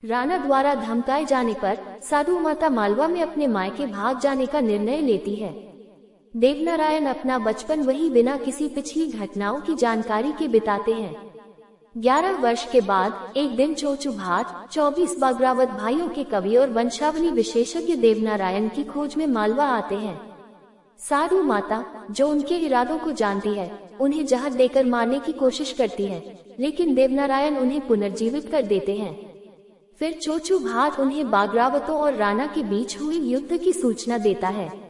राणा द्वारा धमकाए जाने पर साधु माता मालवा में अपने मायके भाग जाने का निर्णय लेती है। देवनारायण अपना बचपन वही बिना किसी पिछली घटनाओं की जानकारी के बिताते हैं। 11 वर्ष के बाद एक दिन चोचू भाट 24 बागरावत भाइयों के कवि और वंशावली विशेषज्ञ देवनारायण की खोज में मालवा आते हैं। साधु माता, जो उनके इरादों को जानती है, उन्हें जहर देकर मारने की कोशिश करती है, लेकिन देवनारायण उन्हें पुनर्जीवित कर देते हैं। फिर चोचू भाट उन्हें बागरावतों और राणा के बीच हुए युद्ध की सूचना देता है।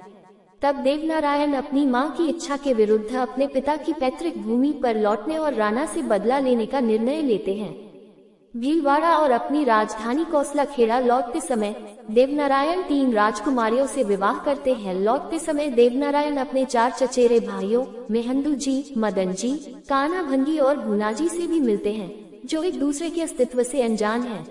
तब देवनारायण अपनी मां की इच्छा के विरुद्ध अपने पिता की पैतृक भूमि पर लौटने और राणा से बदला लेने का निर्णय लेते हैं। भीलवाड़ा और अपनी राजधानी कौसलाखेड़ा लौटते समय देवनारायण 3 राजकुमारियों से विवाह करते हैं। लौटते समय देवनारायण अपने 4 चचेरे भाइयों मेहंदू जी, मदन जी, कान्हा भंगी और भूनाजी से भी मिलते हैं, जो एक दूसरे के अस्तित्व से अनजान हैं।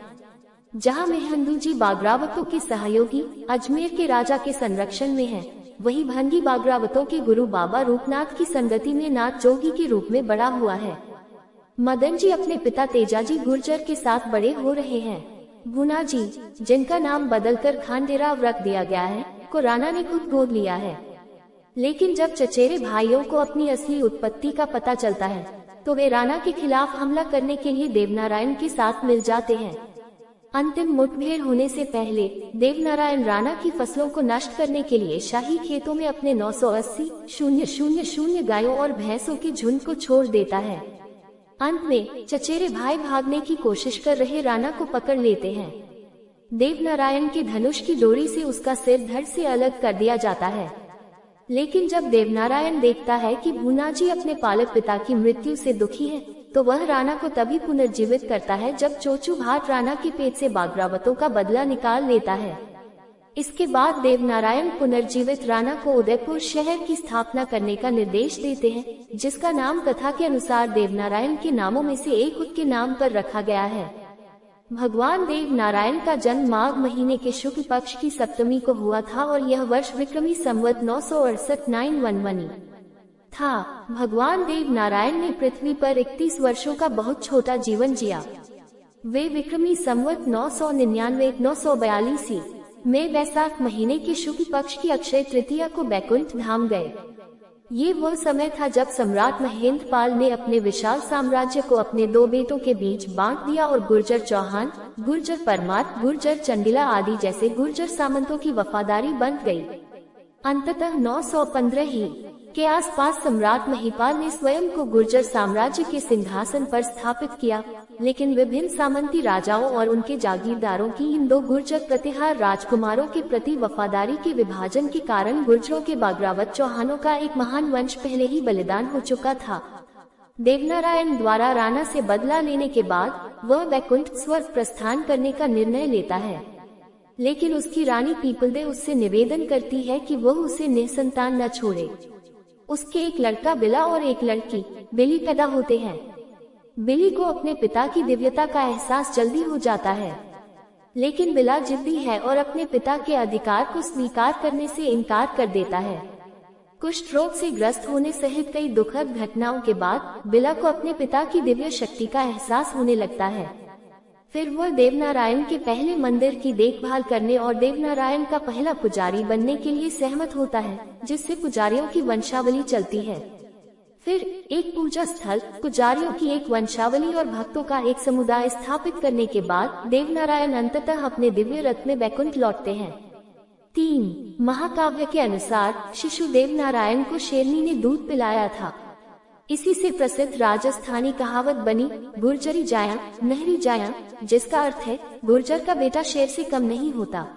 जहां मेहंदू जी बागरावतों के सहयोगी अजमेर के राजा के संरक्षण में हैं, वही भंगी बागरावतों के गुरु बाबा रूपनाथ की संगति में नाथ जोगी के रूप में बड़ा हुआ है। मदन जी अपने पिता तेजाजी गुर्जर के साथ बड़े हो रहे हैं। भूना जी, जिनका नाम बदलकर खांडेराव रख दिया गया है, को राणा ने खुद गोद लिया है। लेकिन जब चचेरे भाइयों को अपनी असली उत्पत्ति का पता चलता है, तो वे राणा के खिलाफ हमला करने के लिए देवनारायण के साथ मिल जाते हैं। अंतिम मुठभेड़ होने से पहले देवनारायण राणा की फसलों को नष्ट करने के लिए शाही खेतों में अपने 980,000 गायों और भैंसों के झुंड को छोड़ देता है। अंत में चचेरे भाई भागने की कोशिश कर रहे राणा को पकड़ लेते हैं। देवनारायण के धनुष की डोरी से उसका सिर धड़ से अलग कर दिया जाता है। लेकिन जब देवनारायण देखता है कि भूनाजी अपने पालक पिता की मृत्यु से दुखी है, तो वह राणा को तभी पुनर्जीवित करता है जब चोचू भाट राणा के पेट से बागरावतों का बदला निकाल लेता है। इसके बाद देवनारायण पुनर्जीवित राणा को उदयपुर शहर की स्थापना करने का निर्देश देते हैं, जिसका नाम कथा के अनुसार देवनारायण के नामों में से एक उनके नाम पर रखा गया है। भगवान देवनारायण का जन्म माघ महीने के शुक्ल पक्ष की सप्तमी को हुआ था और यह वर्ष विक्रमी संवत 968 था। भगवान देवनारायण ने पृथ्वी पर 31 वर्षों का बहुत छोटा जीवन जिया। वे विक्रमी संवत 999-942 में वैशाख महीने के शुक्ल पक्ष की अक्षय तृतीया को बैकुंठ धाम गए। ये वह समय था जब सम्राट महेंद्रपाल ने अपने विशाल साम्राज्य को अपने 2 बेटों के बीच बांट दिया और गुर्जर चौहान, गुर्जर परमार, गुर्जर चंडिला आदि जैसे गुर्जर सामंतों की वफादारी बंध गई। अंततः 915 के आसपास सम्राट महिपाल ने स्वयं को गुर्जर साम्राज्य के सिंहासन पर स्थापित किया, लेकिन विभिन्न सामंती राजाओं और उनके जागीरदारों की इन 2 गुर्जर प्रतिहार राजकुमारों के प्रति वफादारी के विभाजन के कारण गुर्जरों के बागरावत चौहानों का एक महान वंश पहले ही बलिदान हो चुका था। देवनारायण द्वारा राणा से बदला लेने के बाद वह वैकुंठ स्वर्ग प्रस्थान करने का निर्णय लेता है, लेकिन उसकी रानी पीपलदे उससे निवेदन करती है कि वह उसे निसंतान न छोड़े। उसके एक लड़का बिला और एक लड़की बिली पैदा होते हैं। बिली को अपने पिता की दिव्यता का एहसास जल्दी हो जाता है, लेकिन बिला जिद्दी है और अपने पिता के अधिकार को स्वीकार करने से इनकार कर देता है। कुष्ठ रोग से ग्रस्त होने सहित कई दुखद घटनाओं के बाद बिला को अपने पिता की दिव्य शक्ति का एहसास होने लगता है। फिर वह देवनारायण के पहले मंदिर की देखभाल करने और देवनारायण का पहला पुजारी बनने के लिए सहमत होता है, जिससे पुजारियों की वंशावली चलती है। फिर एक पूजा स्थल, पुजारियों की एक वंशावली और भक्तों का एक समुदाय स्थापित करने के बाद देवनारायण अंततः अपने दिव्य रथ में बैकुंठ लौटते हैं। 3 महाकाव्य के अनुसार शिशु देवनारायण को शेरनी ने दूध पिलाया था। इसी से प्रसिद्ध राजस्थानी कहावत बनी, गुर्जरी जाया नहरी जाया, जिसका अर्थ है गुर्जर का बेटा शेर से कम नहीं होता।